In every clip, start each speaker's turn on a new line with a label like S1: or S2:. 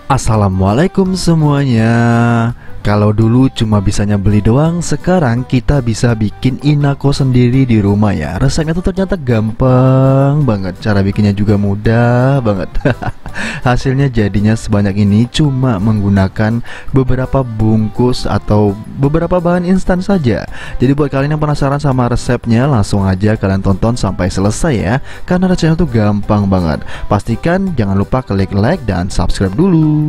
S1: Assalamualaikum semuanya. Kalau dulu cuma bisanya beli doang, sekarang kita bisa bikin inako sendiri di rumah ya. Resepnya tuh ternyata gampang banget, cara bikinnya juga mudah banget. Hasilnya jadinya sebanyak ini cuma menggunakan beberapa bungkus atau beberapa bahan instan saja. Jadi buat kalian yang penasaran sama resepnya, langsung aja kalian tonton sampai selesai ya, karena resepnya tuh gampang banget. Pastikan jangan lupa klik like dan subscribe dulu.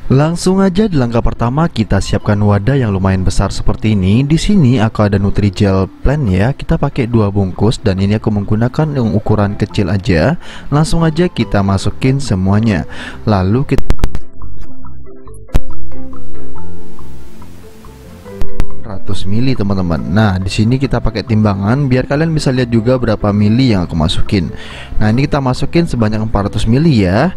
S1: Langsung aja di langkah pertama kita siapkan wadah yang lumayan besar seperti ini. Di sini aku ada Nutrijel Plan ya. Kita pakai 2 bungkus dan ini aku menggunakan yang ukuran kecil aja. Langsung aja kita masukin semuanya. Lalu kita 100 mili teman-teman. Nah, di sini kita pakai timbangan biar kalian bisa lihat juga berapa mili yang aku masukin. Nah, ini kita masukin sebanyak 400 mili ya.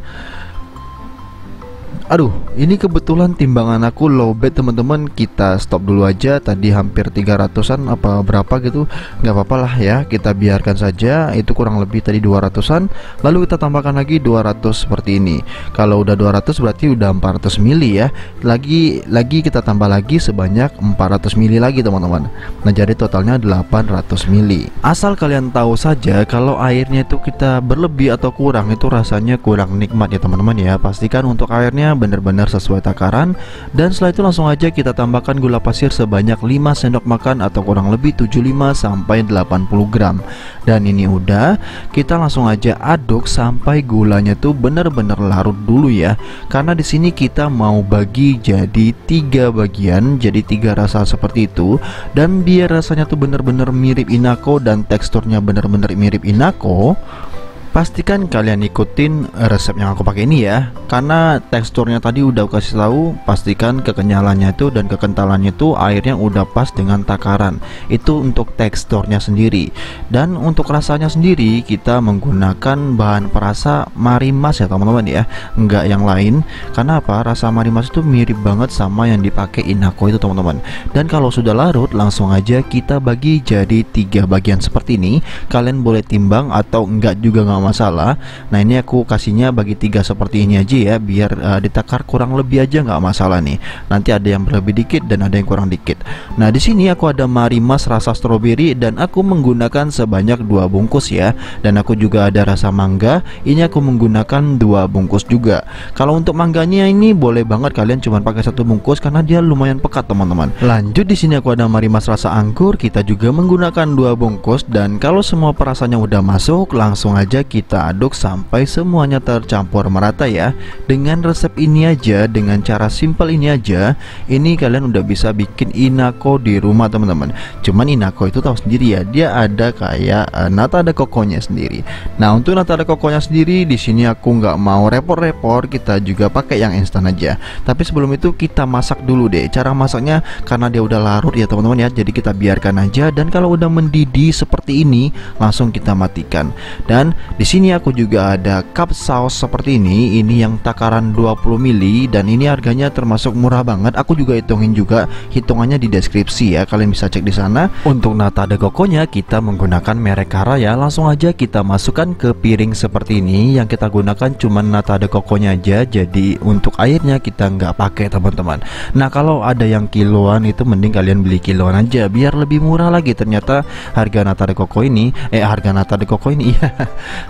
S1: Aduh, ini kebetulan timbangan aku lowbat teman-teman. Kita stop dulu aja, tadi hampir 300-an apa berapa gitu. Nggak apa-apa lah ya, kita biarkan saja. Itu kurang lebih tadi 200-an. Lalu kita tambahkan lagi 200 seperti ini. Kalau udah 200 berarti udah 400 mili ya. Lagi kita tambah lagi sebanyak 400 mili lagi teman-teman. Nah, jadi totalnya 800 mili. Asal kalian tahu saja kalau airnya itu kita berlebih atau kurang, itu rasanya kurang nikmat ya teman-teman ya. Pastikan untuk airnya benar-benar sesuai takaran. Dan setelah itu langsung aja kita tambahkan gula pasir sebanyak 5 sendok makan atau kurang lebih 75 sampai 80 gram. Dan ini udah, kita langsung aja aduk sampai gulanya tuh benar-benar larut dulu ya. Karena di sini kita mau bagi jadi 3 bagian, jadi 3 rasa seperti itu. Dan biar rasanya tuh benar-benar mirip inako dan teksturnya benar-benar mirip inako, pastikan kalian ikutin resep yang aku pakai ini ya. Karena teksturnya tadi udah aku kasih tahu, pastikan kekenyalannya itu dan kekentalannya itu airnya udah pas dengan takaran. Itu untuk teksturnya sendiri. Dan untuk rasanya sendiri kita menggunakan bahan perasa Marimas ya teman-teman ya, enggak yang lain. Karena apa? Rasa Marimas itu mirip banget sama yang dipakai inako itu teman-teman. Dan kalau sudah larut, langsung aja kita bagi jadi 3 bagian seperti ini. Kalian boleh timbang atau enggak juga nggak masalah. Nah, ini aku kasihnya bagi 3 seperti ini aja ya, biar ditakar kurang lebih aja nggak masalah nih. Nanti ada yang berlebih dikit dan ada yang kurang dikit. Nah, di sini aku ada Marimas rasa stroberi dan aku menggunakan sebanyak 2 bungkus ya. Dan aku juga ada rasa mangga, ini aku menggunakan 2 bungkus juga. Kalau untuk mangganya ini boleh banget kalian cuma pakai 1 bungkus karena dia lumayan pekat teman-teman. Lanjut, di sini aku ada Marimas rasa anggur, kita juga menggunakan 2 bungkus. Dan kalau semua perasannya udah masuk, langsung aja kita aduk sampai semuanya tercampur merata ya. Dengan resep ini aja, dengan cara simple ini aja, ini kalian udah bisa bikin inako di rumah teman-teman. Cuman inako itu tahu sendiri ya, dia ada kayak nata de coconya sendiri. Nah, untuk nata de coconya sendiri di sini aku nggak mau repot-repot, kita juga pakai yang instan aja. Tapi sebelum itu kita masak dulu deh. Cara masaknya karena dia udah larut ya teman-teman ya, jadi kita biarkan aja. Dan kalau udah mendidih seperti ini, langsung kita matikan. Dan di sini aku juga ada cup saus seperti ini yang takaran 20 mili dan ini harganya termasuk murah banget. Aku juga hitungin juga, hitungannya di deskripsi ya, kalian bisa cek di sana. Untuk nata de coconya kita menggunakan merek Kara ya. Langsung aja kita masukkan ke piring seperti ini. Yang kita gunakan cuma nata de coconya aja, jadi untuk airnya kita nggak pakai teman-teman. Nah, kalau ada yang kiloan itu mending kalian beli kiloan aja biar lebih murah lagi. Ternyata harga nata de coco ini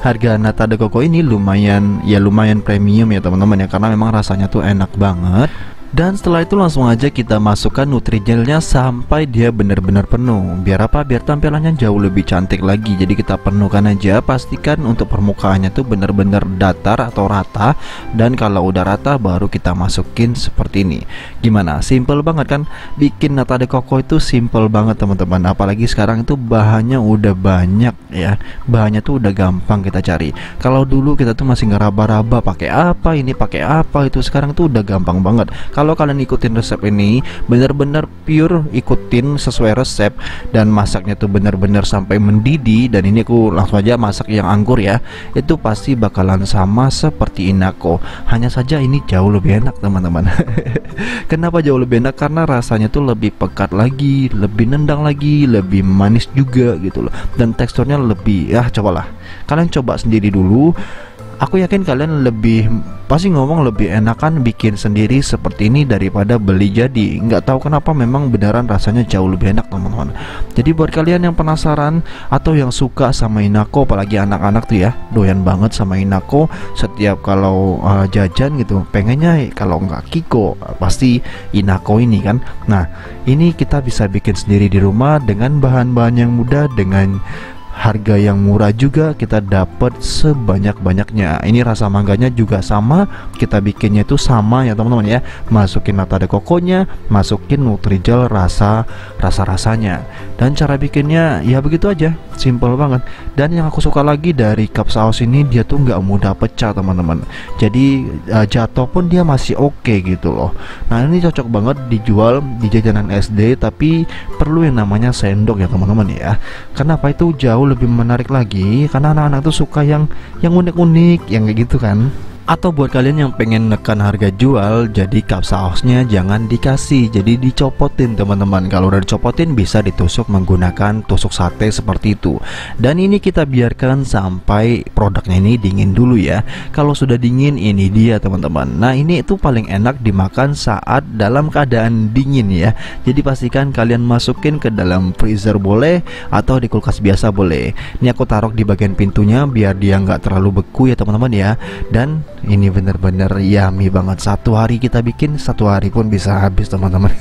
S1: harga nata de coco ini lumayan premium ya teman-teman ya, karena memang rasanya tuh enak banget. Dan setelah itu langsung aja kita masukkan Nutrijelnya sampai dia benar-benar penuh. Biar apa? Biar tampilannya jauh lebih cantik lagi. Jadi kita penuhkan aja, pastikan untuk permukaannya tuh benar-benar datar atau rata. Dan kalau udah rata baru kita masukin seperti ini. Gimana? Simple banget kan? Bikin nata de coco itu simple banget teman-teman. Apalagi sekarang itu bahannya udah banyak ya. Bahannya tuh udah gampang kita cari. Kalau dulu kita tuh masih ngeraba-raba pakai apa ini, pakai apa itu. Sekarang tuh udah gampang banget. Kalau kalian ikutin resep ini, bener-bener pure ikutin sesuai resep dan masaknya tuh bener-bener sampai mendidih. Dan ini aku langsung aja masak yang anggur ya, itu pasti bakalan sama seperti Inako. Hanya saja ini jauh lebih enak teman-teman. Kenapa jauh lebih enak? Karena rasanya tuh lebih pekat lagi, lebih nendang lagi, lebih manis juga gitu loh. Dan teksturnya lebih, ya cobalah kalian coba sendiri dulu. Aku yakin kalian lebih pasti ngomong lebih enakan bikin sendiri seperti ini daripada beli jadi. Nggak tahu kenapa, memang beneran rasanya jauh lebih enak teman-teman. Jadi buat kalian yang penasaran atau yang suka sama Inako, apalagi anak-anak tuh ya doyan banget sama Inako, setiap kalau jajan gitu pengennya kalau nggak Kiko pasti Inako ini kan. Nah ini kita bisa bikin sendiri di rumah dengan bahan-bahan yang mudah, dengan harga yang murah juga, kita dapat sebanyak-banyaknya. Ini rasa mangganya juga sama, kita bikinnya itu sama ya teman-teman ya. Masukin nata de coconya, masukin Nutrijel rasanya. Dan cara bikinnya ya begitu aja, simple banget. Dan yang aku suka lagi dari cup saus ini, dia tuh nggak mudah pecah teman-teman. Jadi jatuh pun dia masih oke gitu loh. Nah ini cocok banget dijual di jajanan SD, tapi perlu yang namanya sendok ya teman-teman ya. Kenapa itu jauh lebih menarik lagi? Karena anak-anak tuh suka yang unik-unik, yang kayak gitu kan. Atau buat kalian yang pengen nekan harga jual, jadi cup sausnya jangan dikasih, jadi dicopotin teman-teman. Kalau udah dicopotin bisa ditusuk menggunakan tusuk sate seperti itu. Dan ini kita biarkan sampai produknya ini dingin dulu ya. Kalau sudah dingin, ini dia teman-teman. Nah ini itu paling enak dimakan saat dalam keadaan dingin ya. Jadi pastikan kalian masukin ke dalam freezer boleh, atau di kulkas biasa boleh. Ini aku taruh di bagian pintunya biar dia nggak terlalu beku ya teman-teman ya. Dan ini bener-bener yummy banget. Satu hari kita bikin, satu hari pun bisa habis teman-teman.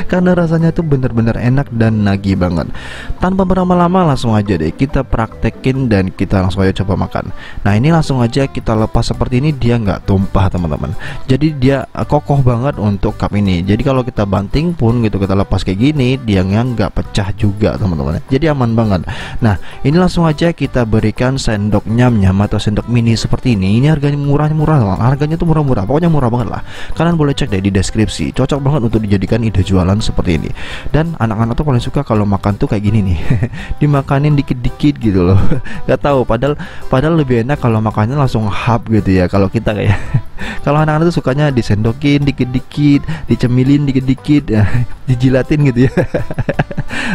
S1: Karena rasanya tuh bener-bener enak dan nagih banget. Tanpa berlama-lama langsung aja deh kita praktekin dan kita langsung aja coba makan. Nah ini langsung aja kita lepas seperti ini, dia nggak tumpah teman-teman. Jadi dia kokoh banget untuk cup ini. Jadi kalau kita banting pun gitu, kita lepas kayak gini, dia nggak pecah juga teman-teman. Jadi aman banget. Nah ini langsung aja kita berikan sendok nyam-nyam atau sendok mini seperti ini. Ini harganya murah, harganya tuh murah-murah, pokoknya murah banget lah. Kalian boleh cek deh di deskripsi, cocok banget untuk dijadikan ide jualan seperti ini. Dan anak-anak tuh paling suka kalau makan tuh kayak gini nih. Dimakanin dikit-dikit gitu loh. Gak tahu, padahal lebih enak kalau makannya langsung hap gitu ya. Kalau kita kayak kalau anak-anak tuh sukanya disendokin dikit-dikit, dicemilin dikit-dikit, dijilatin gitu ya.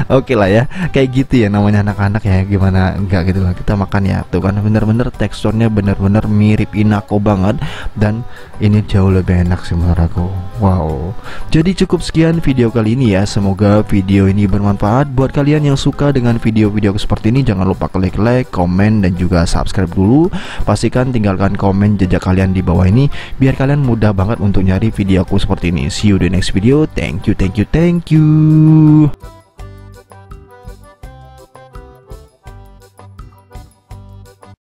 S1: Oke lah ya, kayak gitu ya namanya anak-anak ya. Gimana enggak gitu lah kita makan ya. Tuh kan bener-bener teksturnya bener-bener mirip Inako banget. Dan ini jauh lebih enak sih menurut aku. Wow. Jadi cukup sekian video kali ini ya. Semoga video ini bermanfaat buat kalian yang suka dengan video-video seperti ini. Jangan lupa klik like, komen, dan juga subscribe dulu. Pastikan tinggalkan komen jejak kalian di bawah ini biar kalian mudah banget untuk nyari video aku seperti ini. See you di next video. Thank you.